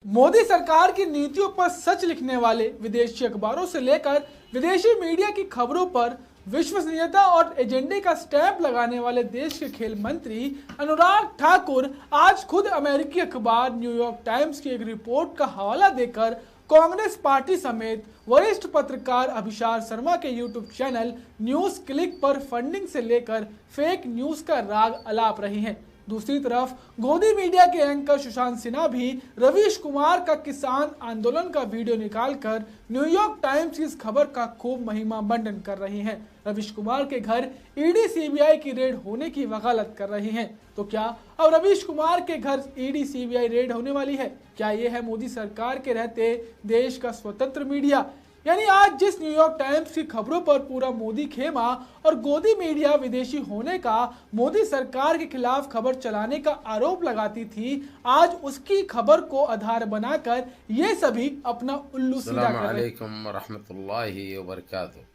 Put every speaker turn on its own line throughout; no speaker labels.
मोदी सरकार की नीतियों पर सच लिखने वाले विदेशी अखबारों से लेकर विदेशी मीडिया की खबरों पर विश्वसनीयता और एजेंडे का स्टैंप लगाने वाले देश के खेल मंत्री अनुराग ठाकुर आज खुद अमेरिकी अखबार न्यूयॉर्क टाइम्स की एक रिपोर्ट का हवाला देकर कांग्रेस पार्टी समेत वरिष्ठ पत्रकार अभिषार शर्मा के यूट्यूब चैनल न्यूज क्लिक पर फंडिंग से लेकर फेक न्यूज का राग अलाप रही हैं। दूसरी तरफ गोदी मीडिया के एंकर सुशांत सिन्हा भी रवीश कुमार का किसान आंदोलन का वीडियो निकालकर न्यूयॉर्क टाइम्स की इस खबर का खूब महिमा मंडन कर रही हैं। रवीश कुमार के घर ईडी सीबीआई की रेड होने की वकालत कर रही हैं। तो क्या अब रवीश कुमार के घर ईडी सीबीआई रेड होने वाली है? क्या ये है मोदी सरकार के रहते देश का स्वतंत्र मीडिया? यानी आज जिस न्यूयॉर्क टाइम्स की खबरों पर पूरा मोदी खेमा और गोदी मीडिया विदेशी होने का मोदी सरकार के खिलाफ खबर चलाने का आरोप लगाती थी, आज उसकी खबर को आधार बनाकर ये सभी अपना उल्लू सीधा कर रहे हैं।
रहमतुल्लाहि व बरकातुहू।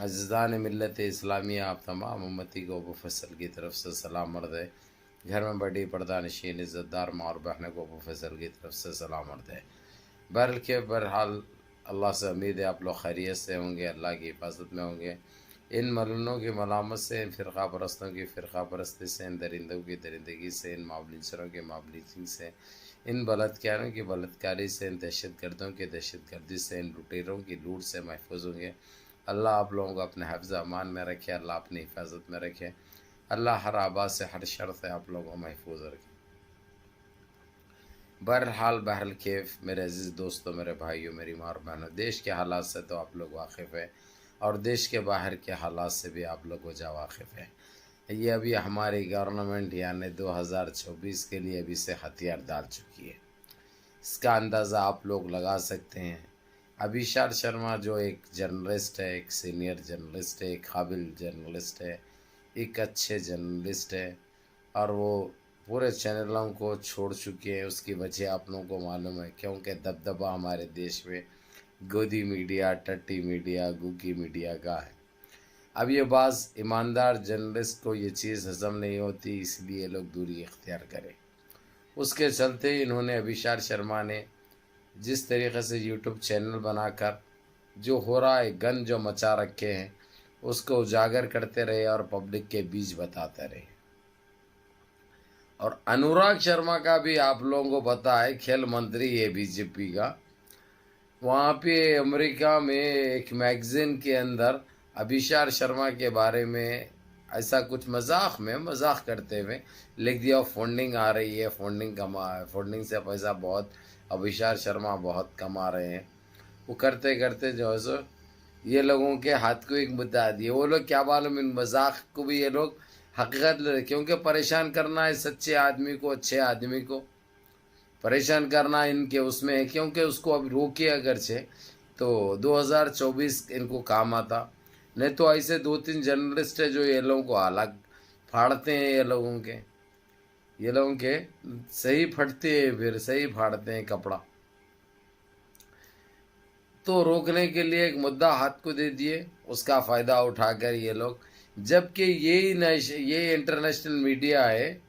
अज़ीज़ान मिल्लत इस्लामिया, आप तमाम उम्मती को अबू फैसल की तरफ से सलाम अर्ज़ है। घर में बड़ी पर्दा नशीन इज़्ज़तदार माँ और बहनों को अबू फैसल की तरफ से सलाम अर्ज़ है। बहरहाल अल्लाह से उम्मीद है आप लोग खैरियत से होंगे, अल्लाह की हिफाजत में होंगे। इन मलूनों की मलामत से, इन फ़िरक़ा परस्तों की फ़िरक़ा परस्ती से, इन दरिंदों की दरिंदगी से, इन माबलीचरों की माबलीची से, इन बलात्कारों की बलात्कारी से, इन दहशतगर्दों की दहशतगर्दी से, इन लुटेरों की लूट से महफूज होंगे। अल्लाह आप लोगों को अपने हिफ्ज़ अमान में रखे, अल्लाह अपनी हिफाजत में रखे, अल्लाह हर आबाद से, हर शर से आप लोगों को महफूज रखे। बहरहाल केफ मेरे अज़ीज़ दोस्तों, मेरे भाइयों, मेरी माँ और बहनों, देश के हालात से तो आप लोग वाकिफ़ हैं और देश के बाहर के हालात से भी आप लोग वजह वाकिफ़ हैं। ये अभी हमारी गवर्नमेंट यानी 2024 के लिए अभी से हथियार डाल चुकी है। इसका अंदाज़ा आप लोग लगा सकते हैं। अभिषार शर्मा जो एक जर्नलिस्ट है, एक सीनियर जर्नलिस्ट है, एक काबिल जर्नलिस्ट है, एक अच्छे जर्नलिस्ट है और वो पूरे चैनलों को छोड़ चुके हैं। उसकी वजह आप लोगों को मालूम है, क्योंकि दबदबा हमारे देश में गोदी मीडिया, टट्टी मीडिया, गुगी मीडिया का है। अब ये बाज़ ईमानदार जर्नलिस्ट को ये चीज़ हज़म नहीं होती, इसलिए लोग दूरी इख्तियार करें। उसके चलते इन्होंने अभिषार शर्मा ने जिस तरीक़े से यूट्यूब चैनल बनाकर जो हो रहा है, गन जो मचा रखे हैं, उसको उजागर करते रहे और पब्लिक के बीच बताते रहे। और अनुराग शर्मा का भी आप लोगों को पता है, खेल मंत्री है बीजेपी का। वहाँ पे अमेरिका में एक मैगज़ीन के अंदर अभिषार शर्मा के बारे में ऐसा कुछ मजाक करते हुए लिख दिया, फंडिंग आ रही है, फंडिंग से पैसा बहुत अभिषार शर्मा बहुत कमा रहे हैं। वो करते करते जो है सो ये लोगों के हाथ को एक मुद्दा दिए। वो लोग क्या मालूम, इन मजाक को भी ये लोग हकीकत ले, क्योंकि परेशान करना है सच्चे आदमी को, अच्छे आदमी को परेशान करना इनके उसमें है। क्योंकि उसको अब रोके अगरचे तो 2024 इनको काम आता, नहीं तो ऐसे 2-3 जर्नलिस्ट है जो ये लोगों को अलग फाड़ते हैं। ये लोगों के सही फटते हैं, फिर सही फाड़ते हैं कपड़ा। तो रोकने के लिए एक मुद्दा हाथ को दे दिए, उसका फ़ायदा उठाकर ये लोग, जबकि ये इंटरनेशनल मीडिया है,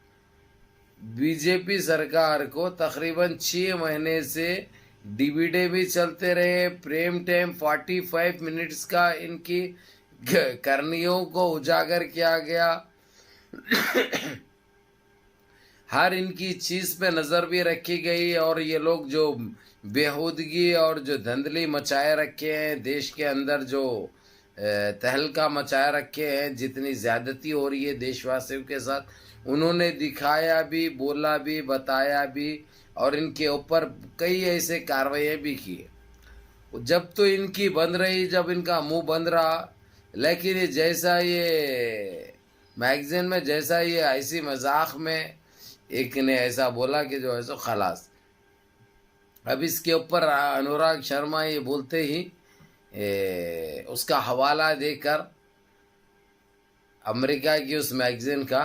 बीजेपी सरकार को तकरीबन 6 महीने से डीवीडी भी चलते रहे, प्रेम टाइम 45 मिनट्स का इनकी करनियों को उजागर किया गया। हर इनकी चीज़ पे नज़र भी रखी गई और ये लोग जो बेहूदगी और जो धंधली मचाए रखे हैं देश के अंदर, जो तहलका मचाए रखे हैं, जितनी ज़्यादती हो रही है देशवासियों के साथ, उन्होंने दिखाया भी, बोला भी, बताया भी और इनके ऊपर कई ऐसे कार्रवाई भी की। जब तो इनकी बंद रही, जब इनका मुंह बंद रहा, लेकिन ये जैसा ये मैगज़ीन में, जैसा ये ऐसी मजाक में एक ने ऐसा बोला कि जो है सो खलास। अब इसके ऊपर अनुराग शर्मा ये बोलते ही उसका हवाला देकर अमेरिका की उस मैगज़ीन का,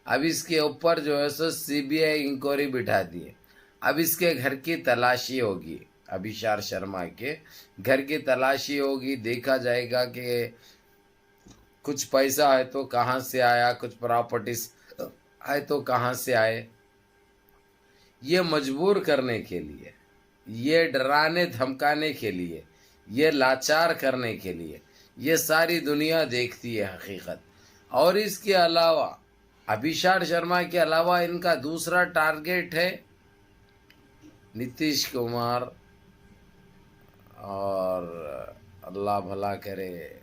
अब इसके ऊपर जो है सो सीबीआई इंक्वायरी बिठा दी है। अब इसके घर की तलाशी होगी, अभिषार शर्मा के घर की तलाशी होगी। देखा जाएगा कि कुछ पैसा है तो कहाँ से आया, कुछ प्रॉपर्टीज है तो कहाँ से आए। ये मजबूर करने के लिए ये डराने धमकाने के लिए, ये लाचार करने के लिए, ये सारी दुनिया देखती है हकीकत। और इसके अलावा अभिषेक शर्मा के अलावा इनका दूसरा टारगेट है नीतीश कुमार, और अल्लाह भला करे,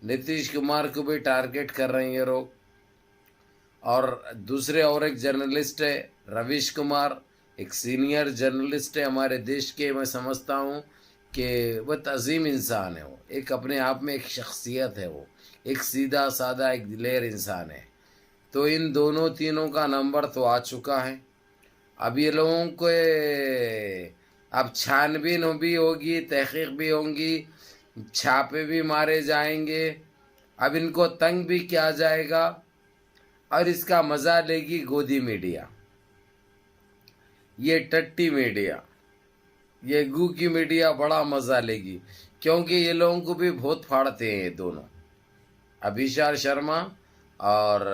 नीतीश कुमार को भी टारगेट कर रहे हैं ये लोग। और दूसरे और एक जर्नलिस्ट है रवीश कुमार, एक सीनियर जर्नलिस्ट है हमारे देश के। मैं समझता हूँ कि वह तज़ीम इंसान है, वो एक अपने आप में एक शख्सियत है, वो एक सीधा साधा एक दिलेर इंसान है। तो इन दोनों तीनों का नंबर तो आ चुका है। अब ये लोगों को अब छानबीन भी होगी, तहकीक भी होंगी, छापे भी मारे जाएंगे, अब इनको तंग भी किया जाएगा। और इसका मज़ा लेगी गोदी मीडिया, ये टट्टी मीडिया, ये गू की मीडिया बड़ा मज़ा लेगी, क्योंकि ये लोगों को भी बहुत फाड़ते हैं ये दोनों, अभिषेक शर्मा और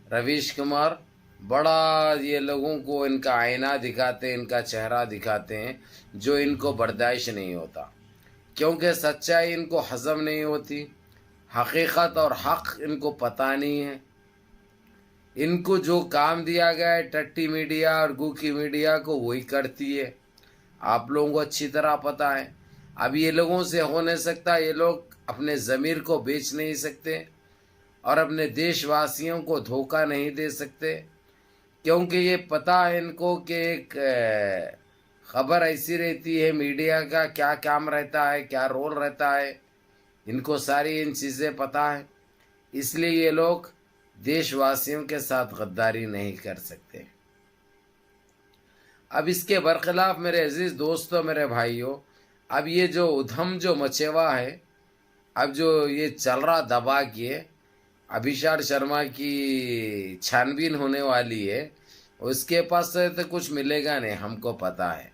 रवीश कुमार। बड़ा ये लोगों को इनका आईना दिखाते हैं, इनका चेहरा दिखाते हैं, जो इनको बर्दाश्त नहीं होता, क्योंकि सच्चाई इनको हज़म नहीं होती, हकीकत और हक़ इनको पता नहीं है। इनको जो काम दिया गया है टट्टी मीडिया और गूकी मीडिया को, वही करती है। आप लोगों को अच्छी तरह पता है। अब ये लोगों से हो नहीं सकता, ये लोग अपने ज़मीर को बेच नहीं सकते और अपने देशवासियों को धोखा नहीं दे सकते, क्योंकि ये पता है इनको कि एक ख़बर ऐसी रहती है, मीडिया का क्या काम रहता है, क्या रोल रहता है, इनको सारी इन चीज़ें पता है। इसलिए ये लोग देशवासियों के साथ गद्दारी नहीं कर सकते। अब इसके बरखिलाफ़ मेरे अजीज़ दोस्तों, मेरे भाइयों, अब ये जो उधम जो मचेवा है, अब जो ये चल रहा दबा के अभिषेक शर्मा की छानबीन होने वाली है, उसके पास से तो कुछ मिलेगा नहीं, हमको पता है।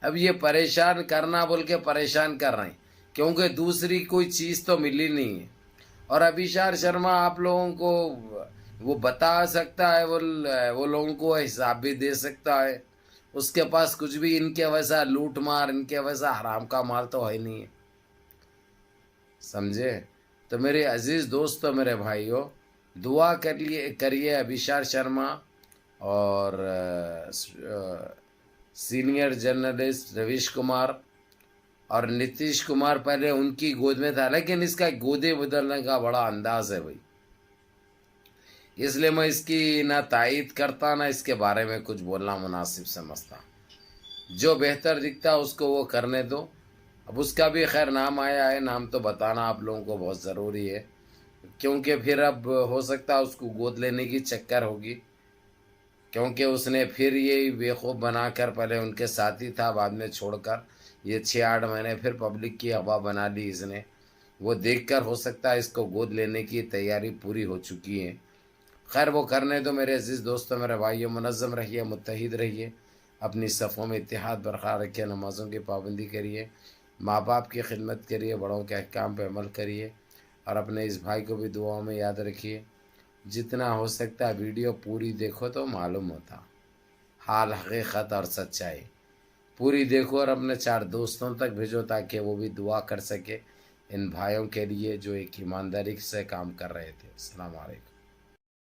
अब ये परेशान करना बोल के परेशान कर रहे हैं, क्योंकि दूसरी कोई चीज़ तो मिली नहीं है। और अभिषेक शर्मा आप लोगों को वो बता सकता है, वो लोगों को हिसाब भी दे सकता है। उसके पास कुछ भी इनके वैसा लूट मार, इनके वैसा हराम का माल तो है नहीं है, समझे। तो मेरे अजीज़ दोस्तों, मेरे भाइयों, दुआ करिए अभिषेक शर्मा और सीनियर जर्नलिस्ट रवीश कुमार और नीतीश कुमार पहले उनकी गोद में था, लेकिन इसका गोदे बदलने का बड़ा अंदाज है भाई, इसलिए मैं इसकी ना तायीद करता ना इसके बारे में कुछ बोलना मुनासिब समझता। जो बेहतर दिखता उसको वो करने दो। अब उसका भी खैर नाम आया है, नाम तो बताना आप लोगों को बहुत ज़रूरी है, क्योंकि फिर अब हो सकता है उसको गोद लेने की चक्कर होगी, क्योंकि उसने फिर ये बेवकूफ़ बनाकर पहले उनके साथी था, बाद में छोड़कर ये 6-8 महीने फिर पब्लिक की हवा बना ली इसने। वो देखकर हो सकता है इसको गोद लेने की तैयारी पूरी हो चुकी है। खैर वो करने दो मेरे अजीज़ दोस्तों, मेरे भाइयों, मुनज़्ज़म रहिए, मुत्तहिद रहिए, अपनी सफ़ों में इत्तेहाद बरकरार रखिए, नमाज़ों की पाबंदी करिए, माँ बाप की खिदमत करिए, बड़ों के अहकाम पर अमल करिए, और अपने इस भाई को भी दुआओं में याद रखिए। जितना हो सकता है वीडियो पूरी देखो तो मालूम होता हाल, हकीकत और सच्चाई। पूरी देखो और अपने 4 दोस्तों तक भेजो, ताकि वो भी दुआ कर सके इन भाइयों के लिए जो एक ईमानदारी से काम कर रहे थे। अस्सलाम वालेकुम।